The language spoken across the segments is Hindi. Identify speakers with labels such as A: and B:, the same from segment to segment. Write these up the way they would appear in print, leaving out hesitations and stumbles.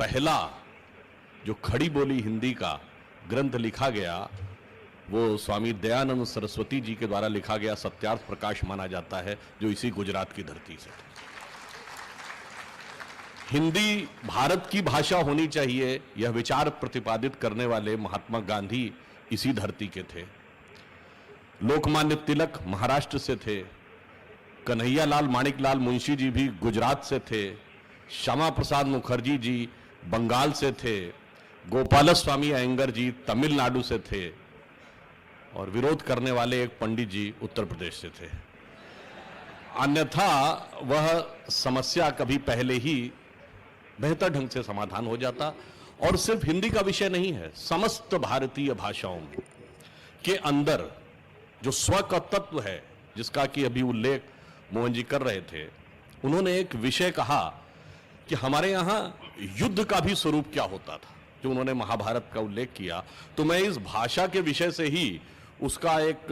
A: पहला जो खड़ी बोली हिंदी का ग्रंथ लिखा गया वो स्वामी दयानंद सरस्वती जी के द्वारा लिखा गया सत्यार्थ प्रकाश माना जाता है, जो इसी गुजरात की धरती से। हिंदी भारत की भाषा होनी चाहिए, यह विचार प्रतिपादित करने वाले महात्मा गांधी इसी धरती के थे। लोकमान्य तिलक महाराष्ट्र से थे, कन्हैयालाल माणिकलाल मुंशी जी भी गुजरात से थे, श्यामा प्रसाद मुखर्जी जी बंगाल से थे, गोपाल स्वामी अयंगर जी तमिलनाडु से थे, और विरोध करने वाले एक पंडित जी उत्तर प्रदेश से थे। अन्यथा वह समस्या कभी पहले ही बेहतर ढंग से समाधान हो जाता। और सिर्फ हिंदी का विषय नहीं है, समस्त भारतीय भाषाओं के अंदर जो स्व का तत्व है, जिसका कि अभी उल्लेख मोहन जी कर रहे थे, उन्होंने एक विषय कहा कि हमारे यहां युद्ध का भी स्वरूप क्या होता था, जो उन्होंने महाभारत का उल्लेख किया। तो मैं इस भाषा के विषय से ही उसका एक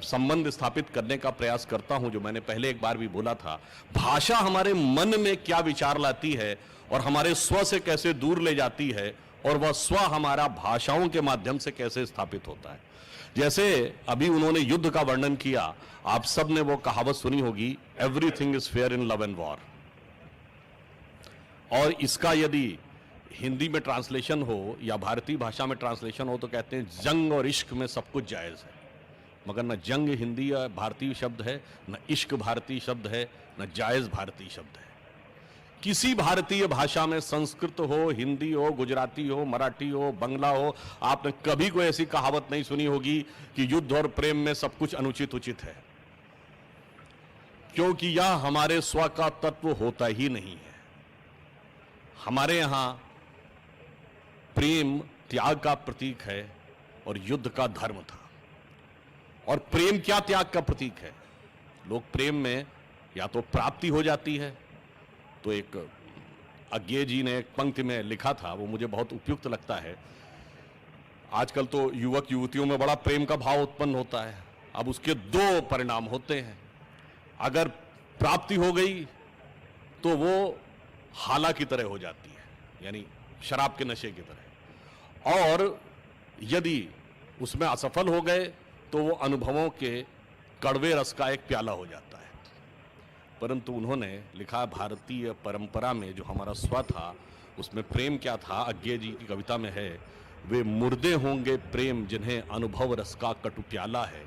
A: संबंध स्थापित करने का प्रयास करता हूं, जो मैंने पहले एक बार भी बोला था। भाषा हमारे मन में क्या विचार लाती है और हमारे स्व से कैसे दूर ले जाती है, और वह स्व हमारा भाषाओं के माध्यम से कैसे स्थापित होता है। जैसे अभी उन्होंने युद्ध का वर्णन किया, आप सब ने वो कहावत सुनी होगी, everything is fair in love and war. और इसका यदि हिंदी में ट्रांसलेशन हो या भारतीय भाषा में ट्रांसलेशन हो तो कहते हैं जंग और इश्क में सब कुछ जायज है। मगर न जंग हिंदी या भारतीय शब्द है, न इश्क भारतीय शब्द है, न जायज भारतीय शब्द है। किसी भारतीय भाषा में, संस्कृत हो, हिंदी हो, गुजराती हो, मराठी हो, बंगला हो, आपने कभी कोई ऐसी कहावत नहीं सुनी होगी कि युद्ध और प्रेम में सब कुछ अनुचित उचित है, क्योंकि यह हमारे स्व का तत्व होता ही नहीं है। हमारे यहां प्रेम त्याग का प्रतीक है और युद्ध का धर्म था। और प्रेम क्या त्याग का प्रतीक है? लोग प्रेम में या तो प्राप्ति हो जाती है, तो एक अज्ञे जी ने एक पंक्ति में लिखा था, वो मुझे बहुत उपयुक्त लगता है। आजकल तो युवक युवतियों में बड़ा प्रेम का भाव उत्पन्न होता है। अब उसके दो परिणाम होते हैं। अगर प्राप्ति हो गई तो वो हाला की तरह हो जाती है, यानी शराब के नशे की तरह, और यदि उसमें असफल हो गए तो वो अनुभवों के कड़वे रस का एक प्याला हो जाता है। परंतु उन्होंने लिखा, भारतीय परंपरा में जो हमारा स्व था उसमें प्रेम क्या था। अज्ञे जी की कविता में है, वे मुर्दे होंगे प्रेम जिन्हें अनुभव रस का कटु प्याला है,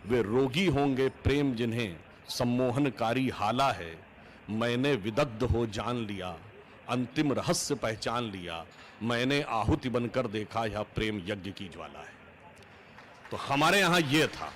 A: वे रोगी होंगे प्रेम जिन्हें सम्मोहनकारी हाला है, मैंने विदग्ध हो जान लिया अंतिम रहस्य पहचान लिया, मैंने आहुति बनकर देखा यह प्रेम यज्ञ की ज्वाला है। तो हमारे यहां यह था।